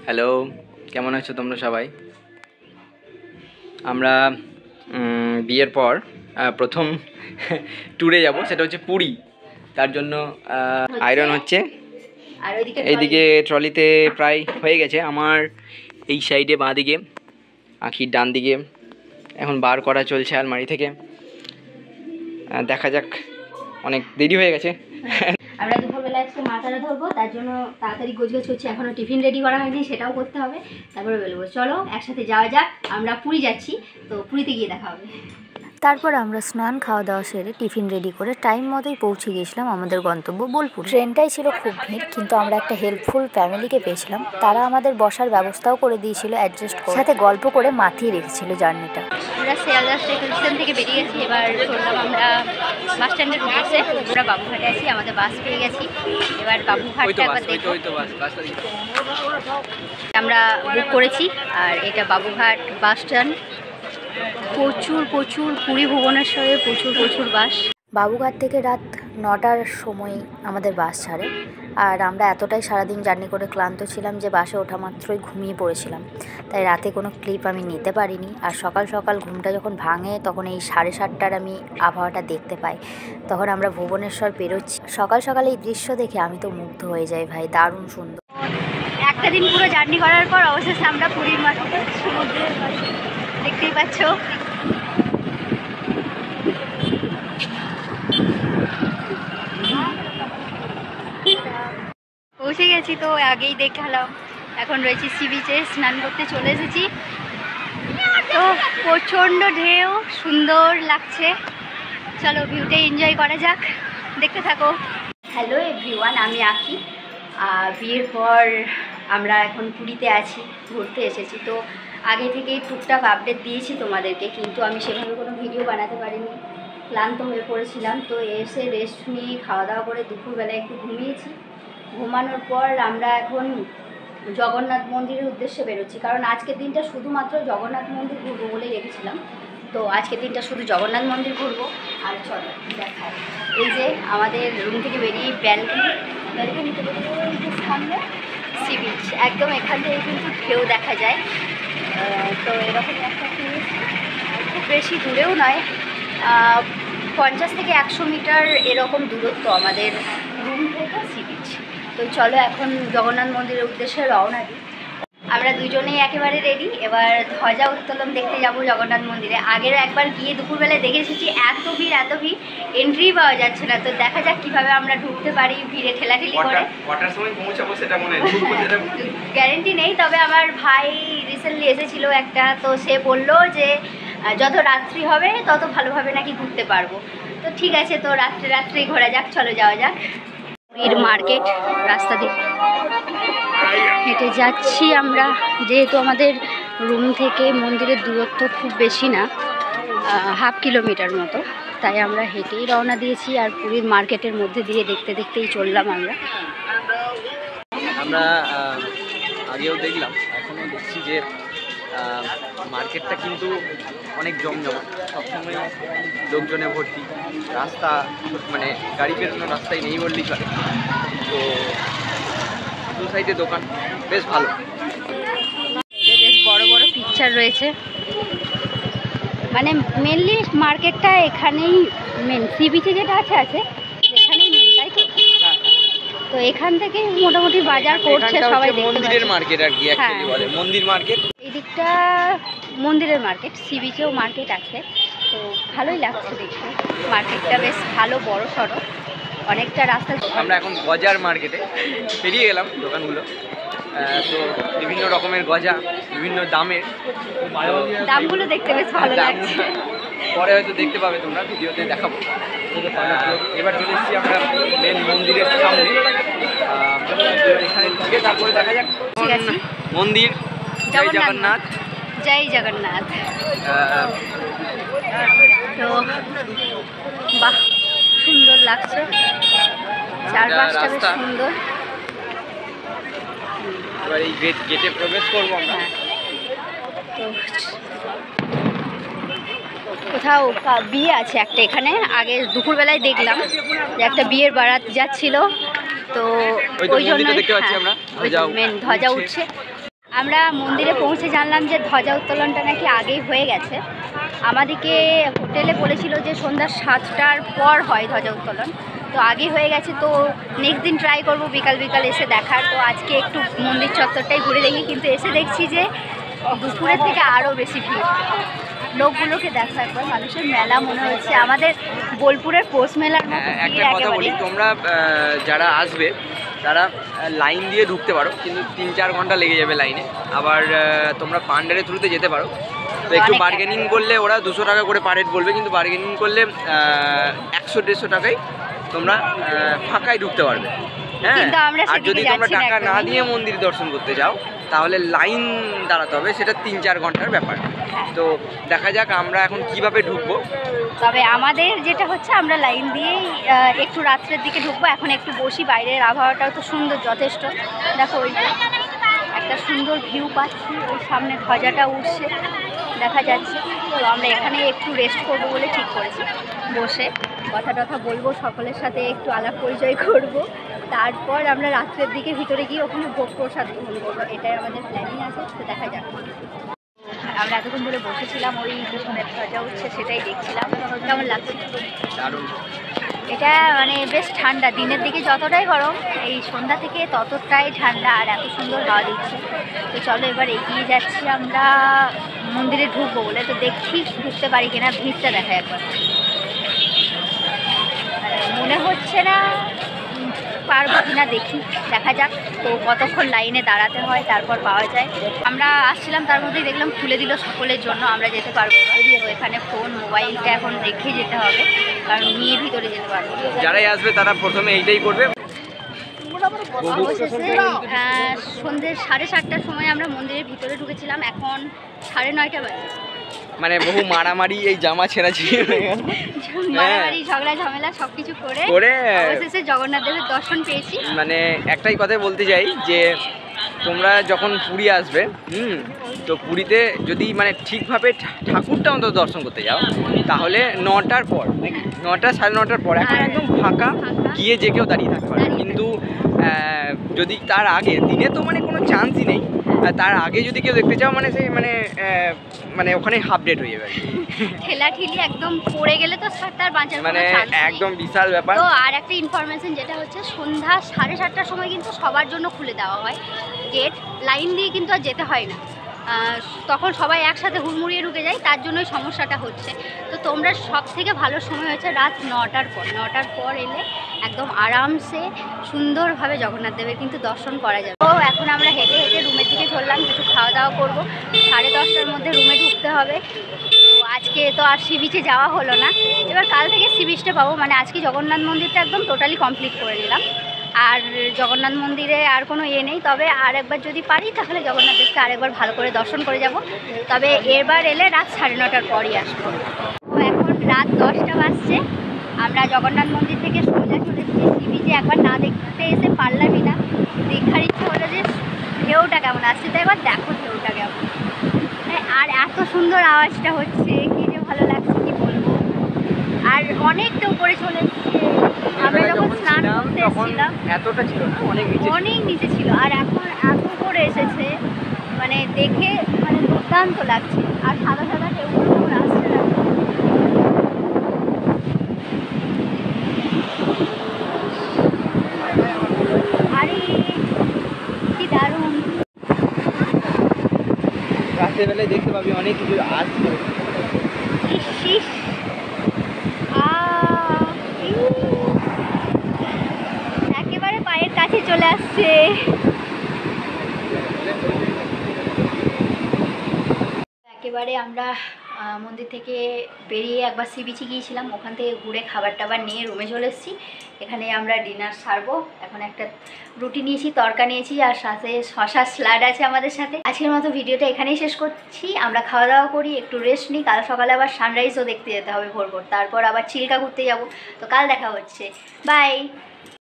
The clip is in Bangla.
হ্যালো, কেমন আছো তোমরা সবাই? আমরা বিয়ের পর প্রথম ট্যুরে যাব, সেটা হচ্ছে পুরী। তার জন্য আয়রন হচ্ছে, আর এইদিকে ট্রলিতে প্রায় হয়ে গেছে। আমার এই সাইডে বাঁ দিকে, আখির ডান দিকে এখন বার করা চলছে আলমারি থেকে। দেখা যাক, অনেক দেরি হয়ে গেছে। আমরা দুপুরবেলা আজকে মাথাটা ধরবো, তার জন্য তাড়াতাড়ি গোছগাছ হচ্ছে। এখনো টিফিন রেডি করা হয়নি, সেটাও করতে হবে, তারপরে বেরোবো। চলো একসাথে যাওয়া যাক। আমরা পুরী যাচ্ছি, তো পুরীতে গিয়ে দেখা হবে। তারপর আমরা স্নান খাওয়া দাওয়া সেরে টিফিন রেডি করে টাইম মতোই পৌঁছে গিয়েছিলাম আমাদের গন্তব্য বোলপুর। ট্রেনটাই ছিল খুব ভিড়, কিন্তু আমরা একটা হেল্পফুল ফ্যামিলিকে পেয়েছিলাম। তারা আমাদের বসার ব্যবস্থাও করে দিয়েছিল, অ্যাডজাস্ট করে, সাথে গল্প করে মাতিয়ে রেখেছিল জার্নিটা। আমরা শিয়ালদা স্টেশন থেকে বেরিয়ে গেছি, এবার চললাম আমরা বাস স্ট্যান্ডের উদ্দেশ্যে। আমরা বাবুঘাটে আছি, আমাদের বাস পেয়ে গেছি। এবার বাবুঘাটটা একবার দেখবো। আমরা বুক করেছি, আর এটা বাবুঘাট বাস স্ট্যান্ড। প্রচুর পুরী ভুবনেশ্বরে প্রচুর বাস। বাবুঘাট থেকে রাত 9টার সময় আমাদের বাস ছাড়ে, আর আমরা এতটাই সারাদিন জার্নি করে ক্লান্ত ছিলাম যে বাসে ওঠা মাত্রই ঘুমিয়ে পড়েছিলাম। তাই রাতে কোনো ক্লিপ আমি নিতে পারিনি। আর সকাল সকাল ঘুমটা যখন ভাঙে, তখন এই 7:30টার আমি আবহাওয়াটা দেখতে পাই। তখন আমরা ভুবনেশ্বর পেরোচ্ছি। সকাল সকাল এই দৃশ্য দেখে আমি তো মুগ্ধ হয়ে যাই ভাই, দারুণ সুন্দর। একটা দিন পুরো জার্নি করার পর অবশেষে আমরা পুরীর মাটিতে, সমুদ্রের পাশে, দেখতেই পাচ্ছ। পৌঁছে গেছি, তো আগেই দেখালাম। এখন রয়েছি সি বিচে, স্নান করতে চলে এসেছি। তো প্রচণ্ড ঢেউ, সুন্দর লাগছে। চলো ভিউটা এনজয় করা যাক, দেখতে থাকো। হ্যালো এভরিওয়ান, আমি আঁকি। বিয়ের পর আমরা এখন পুরীতে আছি, ঘুরতে এসেছি। তো আগে থেকেই টুকটাক আপডেট দিয়েছি তোমাদেরকে, কিন্তু আমি সেভাবে কোনো ভিডিও বানাতে পারিনি, ক্লান্ত হয়ে পড়েছিলাম। তো এসে রেস্ট নিয়ে খাওয়া দাওয়া করে দুপুরবেলা একটু ঘুমিয়েছি। ঘুমানোর পর আমরা এখন জগন্নাথ মন্দিরের উদ্দেশ্যে বেরোচ্ছি, কারণ আজকের দিনটা শুধুমাত্র জগন্নাথ মন্দির ঘুরবো বলে রেখেছিলাম। তো আজকের দিনটা শুধু জগন্নাথ মন্দির ঘুরবো। আর চলো দেখায়, এই যে আমাদের রুম থেকে বেরিয়ে ব্যালকনিতে বেরিয়ে সামনে সি বিচ, একদম এখান থেকে কিন্তু ঢেউ দেখা যায়। তো এরকম একটা খুব বেশি দূরেও নয়, 50 থেকে 100 মিটার এরকম দূরত্ব আমাদের রুম থেকে সি বিচ। তো চলো এখন জগন্নাথ মন্দিরের উদ্দেশ্যে রওনা দিই। আমরা দুজনেই একেবারে রেডি। এবার ধ্বজা উত্তোলন দেখতে যাব জগন্নাথ মন্দিরে। আগের একবার গিয়ে দুপুরবেলায় দেখে এসেছি, এত ভিড় এন্ট্রি পাওয়া যাচ্ছে না। তো দেখা যাক কীভাবে আমরা ঢুকতে পারি ভিড়ে ঠেলাঠেলি করে। কটার সময় পৌঁছাবো সেটা মনে গ্যারেন্টি নেই, তবে আমার ভাই রিসেন্টলি এসেছিল একটা, তো সে বললো যে যত রাত্রি হবে তত ভালোভাবে নাকি ঘুরতে পারবো। তো ঠিক আছে, তো রাত্রেই ঘোরা যাক, চলো যাওয়া যাক। পুরীর মার্কেট রাস্তা দিয়ে হেঁটে যাচ্ছি আমরা, যেহেতু আমাদের রুম থেকে মন্দিরের দূরত্ব খুব বেশি না, 1/2 কিলোমিটার মতো, তাই আমরা হেঁটেই রওনা দিয়েছি। আর পুরীর মার্কেটের মধ্যে দিয়ে দেখতেই চললাম আমরা। আগেও দেখলাম, এখনও দেখছি যে মার্কেটটা কিন্তু অনেক জমজমাট, সবসময় লোকজনে ভর্তি। রাস্তা মানে গাড়ি বেরোনোর রাস্তায় নেই বললেই চলে। তো দু সাইডে দোকান, বেশ ভালো। বেশ বড় পিকচার রয়েছে, মানে মেনলি মার্কেটটা এখানেই মেন। সি বিচে যেটা আছে এখানেই মেন, তাই তো? তো এখান থেকে মোটামুটি বাজার করছে সবাই, মন্দিরের মার্কেট আর কি অ্যাকচুয়ালি বলে, মন্দির মার্কেট। এই দিকটা মন্দিরের মার্কেট, সি বিচেও মার্কেট আছে। তো ভালোই লাগছে দেখতে, মার্কেটটা বেশ ভালো, বড় সড়ো, অনেকটা রাস্তা। আমরা এখন গজার মার্কেটে পেরিয়ে গেলাম দোকানগুলো। তো বিভিন্ন রকমের গজা, বিভিন্ন দামগুলো দেখতে বেশ ভালো লাগছে। পরে হয়তো দেখতে পাবে তোমরা, ভিডিওতে দেখাবো। এবার চলে এসেছি আমরা মেন মন্দিরের সামনে। এখানে ঢুকে তারপরে দেখা যাক মন্দির। জয় জগন্নাথ, জয় জগন্নাথ। তো বাহ, সুন্দর লাগছে, চারপাশটা বেশ সুন্দর। এবার এই গেটে প্রবেশ করবো আমরা। তো কোথাও বিয়ে আছে একটা এখানে, আগে দুপুরবেলায় দেখলাম যে একটা বিয়ের বারাত যাচ্ছিল। তো ওই জন্য মেন ধ্বজা উঠছে। আমরা মন্দিরে পৌঁছে জানলাম যে ধ্বজা উত্তোলনটা নাকি আগেই হয়ে গেছে। আমাদেরকে হোটেলে বলেছিল যে সন্ধ্যা 7টার পর হয় ধ্বজা উত্তোলন, তো আগে হয়ে গেছে। তো নেক্সট দিন ট্রাই করব বিকাল বিকাল এসে দেখার। তো আজকে একটু মন্দির চত্বরটাই ঘুরে দেখি, কিন্তু এসে দেখছি যে দুপুরের থেকে আরও বেশি ভিড়। লোকগুলোকে দেখা একবার, মানুষের মেলা মনে হচ্ছে আমাদের বোলপুরের পৌষ মেলার মতো ভিড় একটা কথা বলি, একেবারে। তোমরা যারা আসবে তারা লাইন দিয়ে ঢুকতে পারো, কিন্তু 3-4 ঘন্টা লেগে যাবে লাইনে। আবার তোমরা পান্ডারের থ্রুতে যেতে পারো, তো একটু বার্গেনিং করলে ওরা 200 টাকা করে পার হেড বলবে, কিন্তু বার্গেনিং করলে 100-150 টাকায় তোমরা ফাঁকায় ঢুকতে পারবে। হ্যাঁ, কিন্তু আমরা আর যদি সেদিকে তোমরা যাচ্ছি না টাকা না একদমই। দিয়ে মন্দির দর্শন করতে যাও তাহলে লাইন দাঁড়াতে হবে, সেটা 3-4 ঘন্টার ব্যাপার। তো দেখা যাক আমরা এখন কিভাবে ঢুকবো। তবে আমাদের যেটা হচ্ছে আমরা লাইন দিয়েই একটু রাত্রের দিকে ঢুকবো। এখন একটু বসি, বাইরের আবহাওয়াটাও তো সুন্দর যথেষ্ট। দেখো ওই যে একটা সুন্দর ভিউ পাচ্ছি, ওই সামনে ধ্বজাটা উঠছে দেখা যাচ্ছে। তো আমরা এখানে একটু রেস্ট করবো বলে ঠিক করেছি, বসে কথা টথা বলবো, সকলের সাথে একটু আলাপ পরিচয় করব। তারপর আমরা রাত্রের দিকে ভিতরে গিয়ে ওখানে ভোগ প্রসাদ গ্রহণ করবো, এটাই আমাদের প্ল্যানিং আছে। তো দেখা যাক। আমরা এতক্ষণ ধরে বসেছিলাম, ওই পিছনের ধ্বজা উঠছে সেটাই দেখছিলাম। কেমন লাগছে? দারুণ। এটা মানে বেশ ঠান্ডা, দিনের দিকে যতটাই গরম এই সন্ধ্যা থেকে ততটাই ঠান্ডা, আর এত সুন্দর হাওয়া দিচ্ছে। তো চলো এবার এগিয়ে যাচ্ছি আমরা মন্দিরে ঢুকবো বলে। তো দেখি ঢুকতে পারি কিনা, ভিড়টা দেখা একবার। মনে হচ্ছে না পারবো কিনা, দেখি দেখা যাক। তো কতক্ষণ লাইনে দাঁড়াতে হয় তারপর পাওয়া যায়। আমরা আসছিলাম তার মধ্যেই দেখলাম খুলে দিল সকলের জন্য, আমরা যেতে পারবো না। তো এখানে ফোন মোবাইলটা এখন রেখে যেতে হবে, কারণ নিয়ে ভিতরে যেতে পারবো না। যারাই আসবে তারা প্রথমে এইটাই করবে। অবশেষে সন্ধ্যে 7:30টার সময় আমরা মন্দিরের ভিতরে ঢুকেছিলাম, এখন 9:30 বাজে। মানে বহু মারামারি, এই জামা ছেঁড়াছিড়ি হয়ে গেল, মারামারি ঝগড়া ঝামেলা সবকিছু করে অবশেষে জগন্নাথ দেবের দর্শন পেয়েছি। মানে একটাই কথাই বলতে চাই যে তোমরা যখন পুরী আসবে, তো পুরীতে যদি মানে ঠিকভাবে ঠাকুরটা অন্তত দর্শন করতে যাও, তাহলে 9টার পর, 9টা 9:30টার পর এখন একদম ফাঁকা, গিয়ে যে কেউ দাঁড়িয়ে থাকতে পারে। কিন্তু যদি তার আগে, দিনে তো মানে কোনো চান্সই নেই, তার আগে যদি কেউ দেখতে চাও মানে সেই মানে ওখানে হাফ ডেট হয়ে যাবে। ঠেলা ঠেলি একদম পড়ে গেলে তো তার বাঁচার কোনো মানে চান্স নেই। একদম বিশাল ব্যাপার। তো আর একটা ইনফরমেশন যেটা হচ্ছে, সন্ধ্যা 7:30টার সময় কিন্তু সবার জন্য খুলে দেওয়া হয় গেট, লাইন দিয়ে কিন্তু আর যেতে হয় না। তখন সবাই একসাথে হুড়মুড়িয়ে ঢুকে যায়, তার জন্যই সমস্যাটা হচ্ছে। তো তোমরা সব থেকে ভালো সময় হচ্ছে রাত 9টার পর। 9টার পর এলে একদম আরামসে সুন্দরভাবে জগন্নাথ দেবের কিন্তু দর্শন করা যাবে। তো এখন আমরা হেঁটে হেঁটে রুমের দিকে চললাম, কিছু খাওয়া দাওয়া করবো। 10:30টার মধ্যে রুমে ঢুকতে হবে। তো আজকে তো আর সি বিচে যাওয়া হলো না, এবার কাল থেকে সি বিচটা পাবো। মানে আজকে জগন্নাথ মন্দিরটা একদম টোটালি কমপ্লিট করে নিলাম, আর জগন্নাথ মন্দিরে আর কোনো নেই। তবে আর একবার যদি পারি তাহলে জগন্নাথ দেবকে আরেকবার ভালো করে দর্শন করে যাব। তবে এবার এলে রাত 9:30টার পরই আসবো। তো এখন রাত 10টা বাজছে, আমরা জগন্নাথ মন্দির থেকে সোজা চলে এসেছি সি বিচে। একবার না দেখতে এসে পারলামই না, দেখার ইচ্ছে হলো যে ঢেউটা কেমন আসছে। তো এবার দেখো ঢেউটা কেমন, আর এত সুন্দর আওয়াজটা হচ্ছে, কি যে ভালো লাগছে কি বলবো। আর অনেকটা উপরে চলে এসেছে, আমরা যখন স্নান করতে এসেছিলাম এতটা ছিল না, অনেক নিচে ছিল, আর এখন এত উপরে এসেছে, মানে দেখে মানে দুর্দান্ত লাগছে। আর সাদা সাদা ঢেউগুলো যখন আসছে না, আরে কি দারুণ। রাতের বেলায় দেখতে পাবি অনেক কিছু আসছে। ইস, একেবারে পায়ের কাছে চলে আসছে। একেবারে আমরা মন্দির থেকে বেরিয়ে একবার সি বিচে গিয়েছিলাম, ওখান থেকে ঘুরে খাবার টাবার নিয়ে রুমে চলে এসেছি। এখানে আমরা ডিনার সারবো। এখন একটা রুটি নিয়েছি, তরকা নিয়েছি, আর সাথে শশা স্যালাড আছে আমাদের সাথে। আজকের মতো ভিডিওটা এখানেই শেষ করছি। আমরা খাওয়া দাওয়া করি, একটু রেস্ট নিই। কাল সকালে আবার সানরাইজও দেখতে যেতে হবে ভোর ভোর, তারপর আবার চিল্কা ঘুরতে যাব। তো কাল দেখা হচ্ছে, বাই।